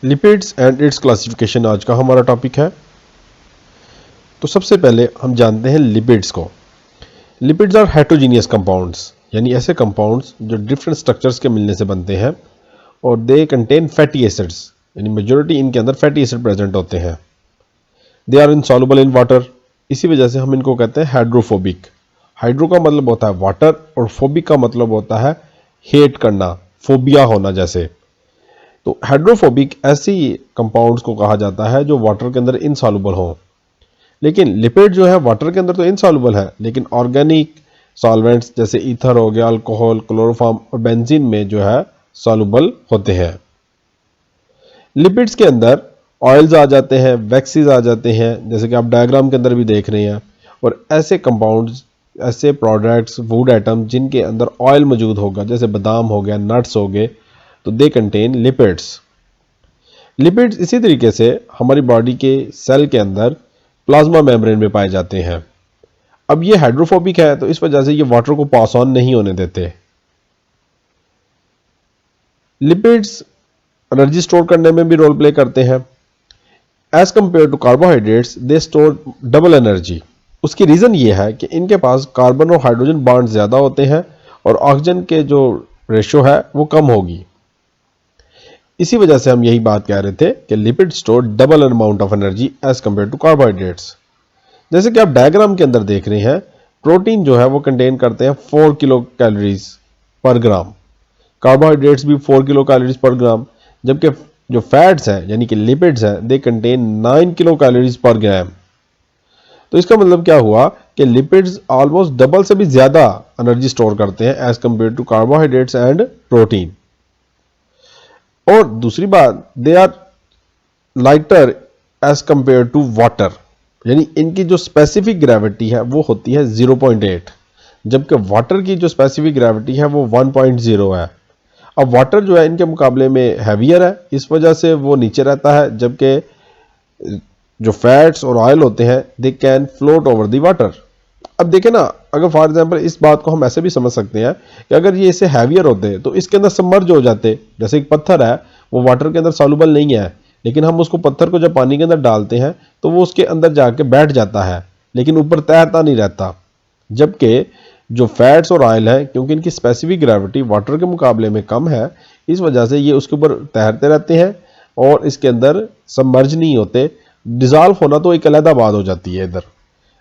Lipids and it's classification आज का हमारा टॉपिक है। तो सबसे पहले हम जानते हैं लिपिड्स को। लिपिड्स आर हेटेरोजीनियस कंपाउंड्स, यानी ऐसे कंपाउंड्स जो डिफरेंट स्ट्रक्चर्स के मिलने से बनते हैं, और दे कंटेन फैटी एसिड्स, यानी मेजॉरिटी इनके अंदर फैटी एसिड प्रेजेंट होते हैं। They are insoluble in water, इसी वजह से हम इनको कहते हैं हाइड्रोफोबिक। हाइड्रो का मतलब होता है वाटर और फोबिक का मतलब होता है हेट करना, फोबिया होना जैसे। तो हाइड्रोफोबिक ऐसी कंपाउंड्स को कहा जाता है जो वाटर के अंदर इनसॉल्युबल हो। लेकिन लिपिड जो है वाटर के अंदर तो इनसॉल्युबल है, लेकिन ऑर्गेनिक सॉल्वेंट्स जैसे ईथर हो गया, अल्कोहल, क्लोरोफॉर्म और बेंजीन में जो है सॉल्युबल होते हैं। लिपिड्स के अंदर ऑयल्स आ जाते हैं, वैक्सीज आ जाते हैं, जैसे कि आप डायग्राम के अंदर भी देख रहे हैं। और ऐसे कंपाउंड्स, ऐसे प्रोडक्ट्स, फूड आइटम जिनके अंदर ऑयल मौजूद होगा, जैसे बादाम हो गया, नट्स हो गए, तो दे कंटेन लिपिड्स। लिपिड्स इसी तरीके से हमारी बॉडी के सेल के अंदर प्लाज्मा मेम्ब्रेन में पाए जाते हैं। अब ये हाइड्रोफोबिक है, तो इस वजह से ये वाटर को पास ऑन नहीं होने देते। लिपिड्स एनर्जी स्टोर करने में भी रोल प्ले करते हैं। As compare to carbohydrates they store double energy. उसकी रीजन ये है कि इनके पास कार्बन और हाइड्रोजन बॉन्ड ज्यादा होते हैं और ऑक्सीजन के जो रेशियो है वो कम होगी। इसी वजह से हम यही बात कह रहे थे कि lipid store double amount of energy as compare to carbohydrates. जैसे कि आप डायग्राम के अंदर देख रहे हैं, प्रोटीन जो है वो कंटेन करते हैं 4 किलो कैलोरीज पर ग्राम, कार्बोहाइड्रेट्स भी 4 किलो कैलोरीज पर ग्राम, जबकि जो फैट्स हैं यानी कि लिपिड्स हैं दे कंटेन 9 किलो कैलोरीज पर ग्राम। तो इसका मतलब क्या हुआ कि लिपिड्स ऑलमोस्ट डबल से भी ज्यादा एनर्जी स्टोर करते हैं as compare to carbohydrates and protein. और दूसरी बात, they are lighter as compare to water, यानी इनकी जो स्पेसिफिक ग्रेविटी है वो होती है 0.8, जबकि वाटर की जो स्पेसिफिक ग्रेविटी है वो 1.0 है। अब वाटर जो है इनके मुकाबले में हैवियर है, इस वजह से वो नीचे रहता है, जबकि जो फैट्स और ऑयल होते हैं they can float over the water. अब देखें ना, अगर फॉर एग्जांपल इस बात को हम ऐसे भी समझ सकते हैं कि अगर ये इसे हैवियर होते तो इसके अंदर सबमर्ज हो जाते। जैसे एक पत्थर है, वो वाटर के अंदर सॉल्युबल नहीं है, लेकिन हम उसको पत्थर को जब पानी के अंदर डालते हैं तो वो उसके अंदर जाके बैठ जाता है, लेकिन ऊपर तैरता नहीं रहता। जबकि जो फैट्स और ऑयल है, क्योंकि इनकी स्पेसिफिक ग्रेविटी वाटर के मुकाबले में कम है, इस वजह से ये उसके ऊपर तैरते रहते हैं और इसके अंदर सबमर्ज नहीं होते। डिजॉल्व होना तो एक अलग बात हो जाती है। इधर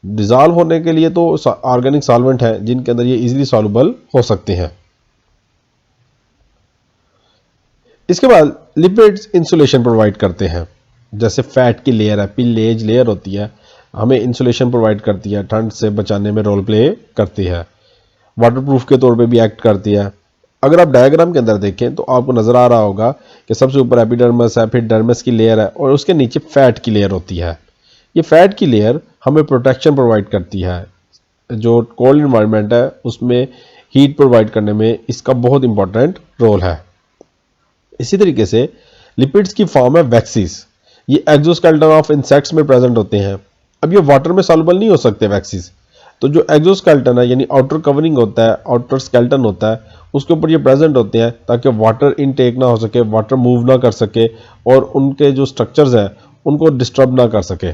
डिजॉल्व होने के लिए तो ऑर्गेनिक सॉल्वेंट है जिनके अंदर ये इजीली सॉल्युबल हो सकते हैं। इसके बाद लिपिड्स इंसुलेशन प्रोवाइड करते हैं। जैसे फैट की लेयर है, पिलेज लेयर होती है, हमें इंसुलेशन प्रोवाइड करती है, ठंड से बचाने में रोल प्ले करती है, वाटरप्रूफ के तौर पे भी एक्ट करती है। अगर आप डायग्राम के अंदर देखें तो आपको नजर आ रहा होगा कि सबसे ऊपर एपिडर्मिस है, फिर डर्मिस की लेयर है और उसके नीचे फैट की लेयर होती है। ये फैट की लेयर हमें प्रोटेक्शन प्रोवाइड करती है। जो कोल्ड इन्वायरमेंट है उसमें हीट प्रोवाइड करने में इसका बहुत इंपॉर्टेंट रोल है। इसी तरीके से लिपिड्स की फॉर्म है वैक्सीज। ये एक्सोस्केलेटन ऑफ इंसेक्ट्स में प्रेजेंट होते हैं। अब ये वाटर में सॉल्युबल नहीं हो सकते वैक्सीज, तो जो एक्सोस्केलेटन है यानी आउटर कवरिंग होता है, आउटर स्केलेटन होता है, उसके ऊपर ये प्रेजेंट होते हैं ताकि वाटर इनटेक ना हो सके, वाटर मूव ना कर सके और उनके जो स्ट्रक्चर्स हैं उनको डिस्टर्ब ना कर सके।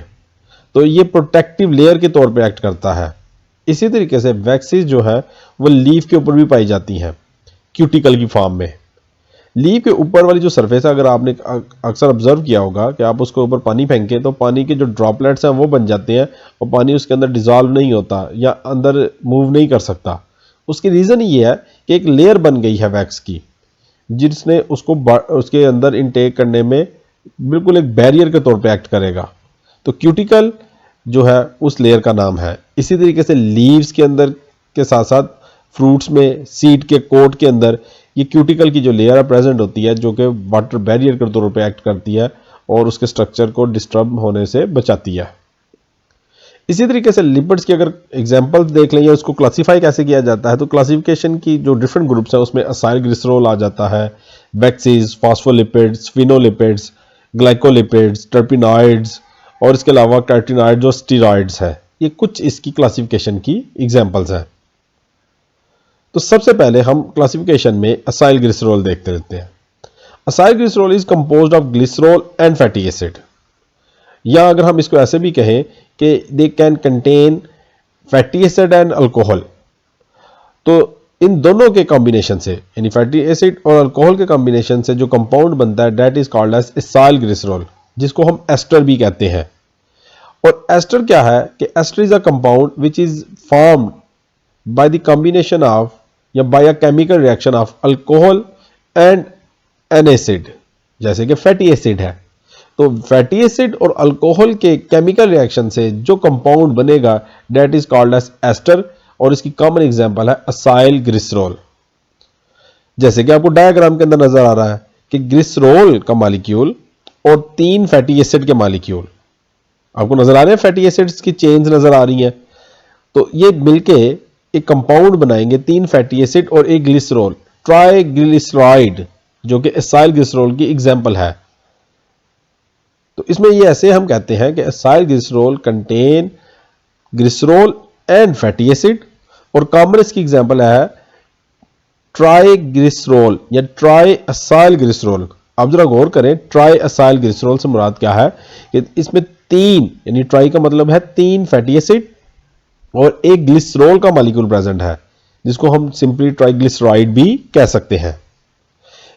तो ये प्रोटेक्टिव लेयर के तौर पे एक्ट करता है। इसी तरीके से वैक्सीज जो है वो लीफ के ऊपर भी पाई जाती हैं, क्यूटिकल की फॉर्म में। लीफ के ऊपर वाली जो सरफेस है, अगर आपने अक्सर ऑब्जर्व किया होगा कि आप उसके ऊपर पानी फेंके तो पानी के जो ड्रॉपलेट्स हैं वो बन जाते हैं और पानी उसके अंदर डिजॉल्व नहीं होता या अंदर मूव नहीं कर सकता। उसकी रीज़न ये है कि एक लेयर बन गई है वैक्स की, जिसने उसको उसके अंदर इनटेक करने में बिल्कुल एक बैरियर के तौर पे एक्ट करेगा। तो क्यूटिकल जो है उस लेयर का नाम है। इसी तरीके से लीव्स के अंदर के साथ साथ फ्रूट्स में सीड के कोट के अंदर ये क्यूटिकल की जो लेयर है प्रेजेंट होती है, जो कि वाटर बैरियर के तौर पे एक्ट करती है और उसके स्ट्रक्चर को डिस्टर्ब होने से बचाती है। इसी तरीके से लिपिड्स की अगर एग्जांपल्स देख लें या उसको क्लासिफाई कैसे किया जाता है, तो क्लासिफिकेशन की जो डिफरेंट ग्रुप्स हैं उसमें असाइल ग्लिसरॉल आ जाता है, वैक्सीज, फॉस्फोलिपिड्स, फिनोलिपिड्स, ग्लाइकोलिपिड्स, टर्पिनॉइड्स और इसके अलावा कार्टिनॉइड्स और स्टीरॉइड्स है। ये कुछ इसकी क्लासिफिकेशन की एग्जांपल्स हैं। तो सबसे पहले हम क्लासिफिकेशन में असाइल ग्लिसरॉल देखते रहते हैं। Acyl glycerol is composed of glycerol and fatty acid, या अगर हम इसको ऐसे भी कहें कि they can contain fatty acid and alcohol, तो इन दोनों के कॉम्बिनेशन से यानी फैटी एसिड और अल्कोहल के कॉम्बिनेशन से जो कंपाउंड बनता है that is called as acyl glycerol, जिसको हम एस्टर भी कहते हैं। और एस्टर क्या है कि ester is a compound which is formed by the combination of या by a chemical reaction of alcohol and an acid, जैसे कि फैटी एसिड है। तो फैटी एसिड और अल्कोहल के केमिकल रिएक्शन से जो कंपाउंड बनेगा that is called as ester, और इसकी कॉमन एग्जांपल है असाइल ग्लिसरॉल। जैसे कि आपको डायग्राम के अंदर नजर आ रहा है कि ग्लिसरॉल का मॉलिक्यूल और 3 फैटी एसिड के मॉलिक्यूल आपको नजर आ रहे हैं, फैटी एसिड्स की चेन्स नजर आ रही हैं। तो ये मिलके एक कंपाउंड बनाएंगे 3 फैटी एसिड और एक ग्लिसरॉल, ट्राइग्लिसराइड, जो कि एसाइल ग्लिसरॉल की एग्जांपल है। तो इसमें ये ऐसे हम कहते हैं कि acyl glycerol contain glycerol and fatty acid, और कॉमन इसकी एग्जांपल है ट्राइग्लिसरॉल या ट्राई असाइल ग्लिसरॉल। आप जरा गौर करें, ट्राई असाइल ग्लिसरॉल से मुराद क्या है कि इसमें 3 यानी ट्राई का मतलब है 3 फैटी एसिड और एक ग्लिसरॉल का मॉलिक्यूल प्रेजेंट है, जिसको हम सिंपली ट्राइग्लिसराइड भी कह सकते हैं।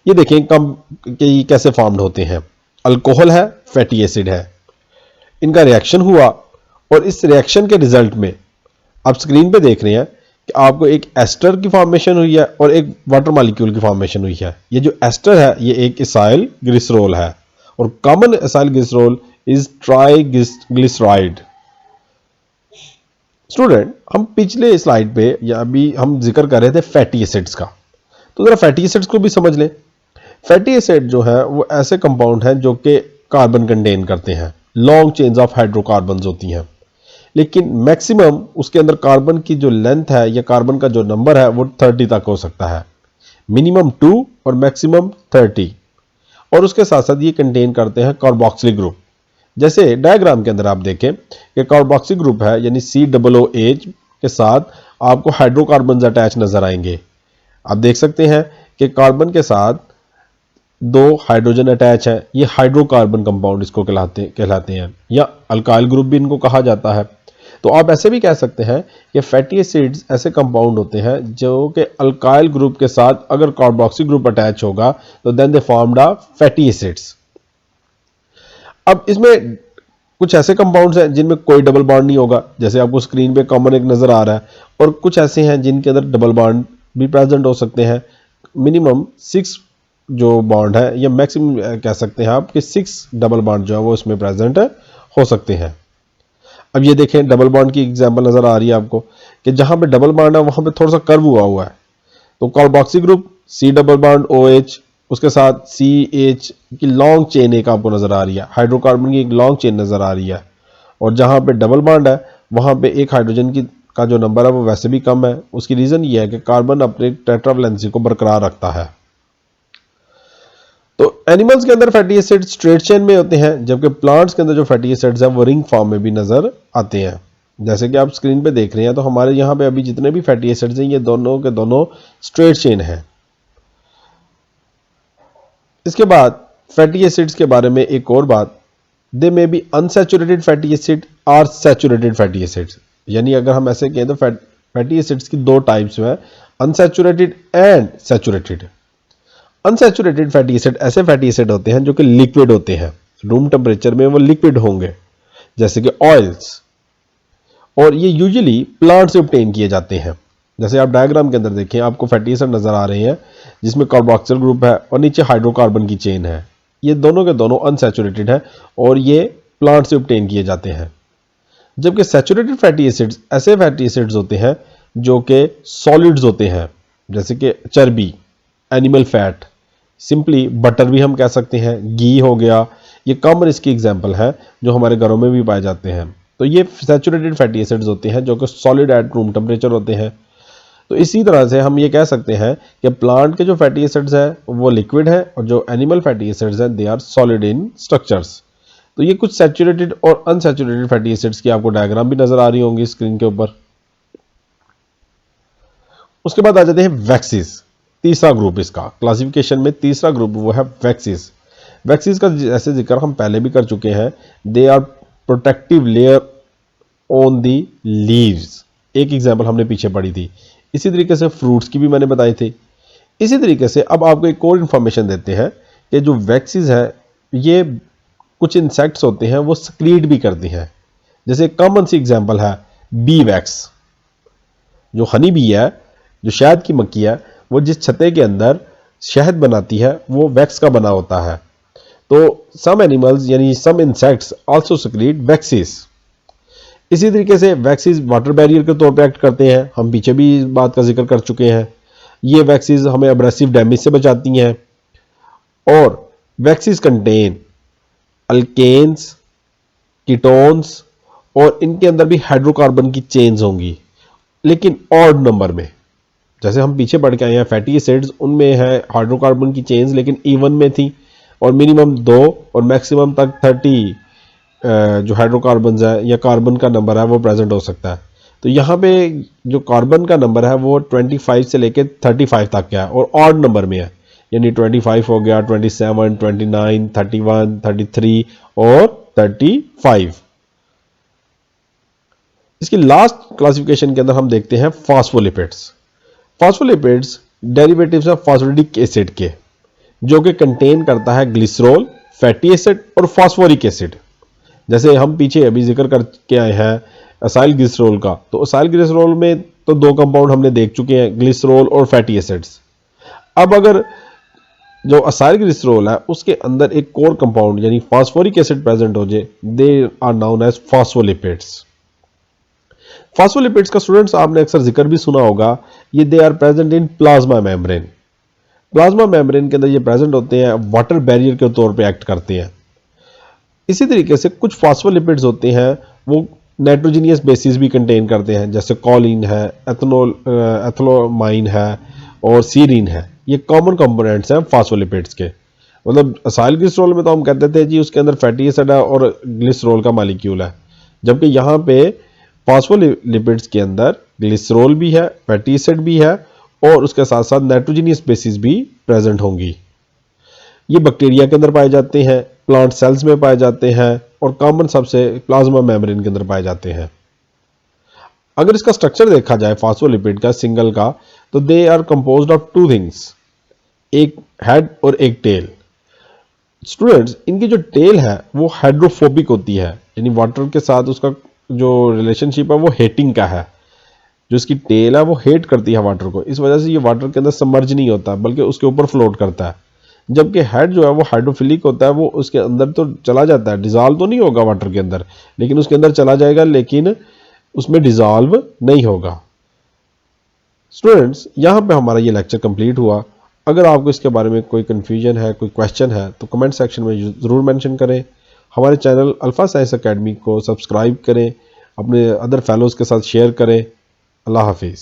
ये देखें कम कि कैसे फॉर्म्ड होते हैं। अल्कोहल है, फैटी एसिड है, इनका रिएक्शन हुआ और इस रिएक्शन के रिजल्ट में आप स्क्रीन पे देख रहे हैं कि आपको एक एस्टर की फॉर्मेशन हुई है और एक वाटर मॉलिक्यूल की फॉर्मेशन हुई है। ये जो एस्टर है ये एक एसाइल ग्लिसरॉल है, और common acyl glycerol is triglyceride. Student, हम पिछले स्लाइड पे या अभी हम जिक्र कर रहे थे फैटी एसिड्स का, तो जरा फैटी एसिड्स को भी समझ लें। फैटी एसिड जो है वो ऐसे कंपाउंड हैं जो कि कार्बन कंटेन करते हैं, लॉन्ग चेन्स ऑफ हाइड्रोकार्बन्स होती हैं, लेकिन मैक्सिमम उसके अंदर कार्बन की जो लेंथ है या कार्बन का जो नंबर है वो 30 तक हो सकता है, मिनिमम 2 और मैक्सिमम 30। और उसके साथ साथ ये कंटेन करते हैं कार्बोक्सिलिक ग्रुप। जैसे डायग्राम के अंदर आप देखें कि कार्बोक्सिलिक ग्रुप है यानी COOH के साथ आपको हाइड्रोकार्बन अटैच नजर आएंगे। आप देख सकते हैं कि कार्बन के साथ 2 हाइड्रोजन अटैच है, ये हाइड्रोकार्बन कंपाउंड इसको कहलाते हैं, या अल्काइल ग्रुप भी इनको कहा जाता है। तो आप ऐसे भी कह सकते हैं कि फैटी एसिड्स ऐसे कंपाउंड होते हैं जो कि अल्काइल ग्रुप के साथ अगर कार्बोक्सिल ग्रुप अटैच होगा तो then they formed a fatty acids. अब इसमें कुछ ऐसे कंपाउंड्स हैं जिनमें कोई डबल बॉन्ड नहीं होगा, जैसे आपको स्क्रीन पे कॉमन एक नजर आ रहा है, और कुछ ऐसे हैं जिनके अंदर डबल बॉन्ड भी प्रेजेंट हो सकते हैं। मिनिमम 6 जो बॉन्ड है या मैक्सिमम कह सकते हैं आप कि 6 डबल बॉन्ड जो है वो इसमें प्रेजेंट हो सकते हैं। अब ये देखें डबल बॉन्ड की एग्जांपल नजर आ रही है आपको कि जहां पे डबल बॉन्ड है वहां पे थोड़ा सा कर्व हुआ है। तो carboxyl group C double bond OH, उसके साथ CH की लॉन्ग चेन एक आपको नजर आ रही है, हाइड्रोकार्बन की एक लॉन्ग चेन नजर आ रही है, और जहां पे डबल बॉन्ड है वहां पे एक हाइड्रोजन की का जो नंबर है वो वैसे भी कम है। उसकी रीजन ये है कि कार्बन अपने टेट्रावैलेंसी को बरकरार रखता है। तो एनिमल्स के अंदर फैटी एसिड स्ट्रेट चेन में होते हैं, जबकि प्लांट्स के अंदर जो फैटी एसिड्स हैं वो रिंग फॉर्म में भी नजर आते हैं। जैसे कि आप स्क्रीन पे देख रहे हैं, तो हमारे यहाँ पे अभी जितने भी फैटी एसिड्स हैं ये दोनों के दोनों स्ट्रेट चेन हैं। इसके बाद फैटी एसिड्स के बारे में एक और बात, they may be unsaturated fatty acid और सैचुरेटेड फैटी एसिड्स, यानी अगर हम ऐसे कहें तो फैटी एसिड्स की 2 टाइप्स हैं, unsaturated and saturated. Unsaturated fatty acid ऐसे फैटी एसिड होते हैं जो कि लिक्विड होते हैं, रूम टेम्परेचर में वो लिक्विड होंगे, जैसे कि ऑयल्स, और ये यूजुअली प्लांट से ऑब्टेन किए जाते हैं। जैसे आप डायग्राम के अंदर देखें आपको फैटी एसिड नजर आ रहे हैं जिसमें कार्बोक्सिल ग्रुप है और नीचे हाइड्रोकार्बन की चेन है। ये दोनों के दोनों अनसैचुरेटेड है और ये प्लांट से ऑब्टेन किए जाते हैं। जबकि सैचुरेटेड फैटी एसिड्स ऐसे फैटी एसिड्स होते हैं जो कि सॉलिड्स होते हैं, जैसे कि चर्बी, एनिमल फैट, सिंपली बटर भी हम कह सकते हैं, घी हो गया, ये कॉमन इसकी एग्जांपल है जो हमारे घरों में भी पाए जाते हैं। तो ये सैचुरेटेड फैटी एसिड्स होते हैं जो कि सॉलिड एट रूम टेम्परेचर होते हैं। तो इसी तरह से हम ये कह सकते हैं कि प्लांट के जो फैटी एसिड्स हैं वो लिक्विड है और जो एनिमल फैटी एसिड्स हैं they are solid in structures. तो ये कुछ सैचुरेटेड और अनसैचुरेटेड फैटी एसिड्स की आपको डायग्राम भी नजर आ रही होंगी स्क्रीन के ऊपर। उसके बाद आ जाते हैं वैक्सीज। तीसरा ग्रुप इसका क्लासिफिकेशन में तीसरा ग्रुप वो है वैक्सीज। वैक्सीज का जैसे जिक्र हम पहले भी कर चुके हैं, they are protective layer on the leaves. एक एग्जांपल हमने पीछे पढ़ी थी। इसी तरीके से फ्रूट्स की भी मैंने बताई थी। इसी तरीके से अब आपको एक और इन्फॉर्मेशन देते हैं कि जो वैक्सीज है ये कुछ इंसेक्ट्स होते हैं वो सक्रीट भी करती हैं। जैसे कॉमन सी एग्जांपल है बी वैक्स। जो हनी बी है, जो शहद की मक्खी है, वो जिस छत्ते के अंदर शहद बनाती है वो वैक्स का बना होता है। तो सम एनिमल्स यानी some insects also secrete waxes. इसी तरीके से वैक्सीज वाटर बैरियर के तौर पर एक्ट करते हैं। हम पीछे भी इस बात का जिक्र कर चुके हैं। ये वैक्सीज हमें एब्रेसिव डैमेज से बचाती हैं। और वैक्सीज कंटेन अल्केन्स, कीटोन्स और इनके अंदर भी हाइड्रोकार्बन की चेन्स होंगी, लेकिन ऑड नंबर में। जैसे हम पीछे पढ़ के आए हैं फैटी एसिड्स, उनमें है हाइड्रोकार्बन की चेन्स लेकिन इवन में थी और मिनिमम 2 और मैक्सिमम तक 30 जो हाइड्रोकार्बन है या कार्बन का नंबर है वो प्रेजेंट हो सकता है। तो यहाँ पे जो कार्बन का नंबर है वो 25 से लेके 35 तक है और ऑड नंबर में है, यानी 25 हो गया, 27, 29, 31, 33 और 35। इसकी लास्ट क्लासिफिकेशन के अंदर हम देखते हैं फास्फोलिपिड्स। फास्फोलिपिड्स डेरिवेटिव्स हैं फास्फोरिक एसिड के, जो कि कंटेन करता है ग्लिसरॉल, फैटी एसिड और फास्फोरिक एसिड। जैसे हम पीछे अभी जिक्र करके आए हैं असाइल ग्लिसरॉल का, तो असाइल ग्लिसरॉल में तो 2 कंपाउंड हमने देख चुके हैं, ग्लिसरॉल और फैटी एसिड्स। अब अगर जो असाइल ग्लिसरॉल है उसके अंदर एक कोर कंपाउंड यानी फास्फोरिक एसिड प्रेजेंट हो जाए, they are known as phospholipids. Phospholipids का स्टूडेंट्स आपने अक्सर जिक्र भी सुना होगा, ये they are present in plasma membrane. Plasma membrane के अंदर ये प्रेजेंट होते हैं, वाटर बैरियर के तौर पे एक्ट करते हैं। इसी तरीके से कुछ फास्फोलिपिड्स होते हैं वो नाइट्रोजनियस बेसिस भी कंटेन करते हैं, जैसे कॉलिन है, एथनोमाइन है और सीरीन है। ये कॉमन कंपोनेंट्स हैं फास्फोलिपिड्स के। मतलब असाइल ग्लिसरॉल में तो हम कहते थे जी उसके अंदर फैटी एसिड है और ग्लिसरॉल का मॉलिक्यूल है, जबकि यहाँ पे फास्फोलिपिड्स के अंदर ग्लिसरॉल भी है, फैटी एसिड भी है और उसके साथ साथ नाइट्रोजनियस बेसिस भी प्रेजेंट होंगी। ये बैक्टीरिया के अंदर पाए जाते हैं, प्लांट सेल्स में पाए जाते हैं और कॉमन सबसे प्लाज्मा मेम्ब्रेन के अंदर पाए जाते हैं। अगर इसका स्ट्रक्चर देखा जाए फास्फोलिपिड का सिंगल का, तो they are composed of 2 things, एक हेड और एक टेल। स्टूडेंट्स, इनकी जो टेल है वो हाइड्रोफोबिक होती है, यानी वाटर के साथ उसका जो रिलेशनशिप है वो हेटिंग का है। जो इसकी टेल है वो हेट करती है वाटर को, इस वजह से ये वाटर के अंदर सबमर्ज नहीं होता बल्कि उसके ऊपर फ्लोट करता है। जबकि हेड जो है वो हाइड्रोफिलिक होता है, वो उसके अंदर तो चला जाता है, डिजॉल्व तो नहीं होगा वाटर के अंदर, लेकिन उसके अंदर चला जाएगा, लेकिन उसमें डिजॉल्व नहीं होगा। स्टूडेंट्स, यहाँ पे हमारा ये लेक्चर कंप्लीट हुआ। अगर आपको इसके बारे में कोई कन्फ्यूजन है, कोई क्वेश्चन है, तो कमेंट सेक्शन में ज़रूर मेंशन करें। हमारे चैनल अल्फ़ा साइंस एकेडमी को सब्सक्राइब करें, अपने अदर फेलोज़ के साथ शेयर करें। अल्लाह हाफिज़।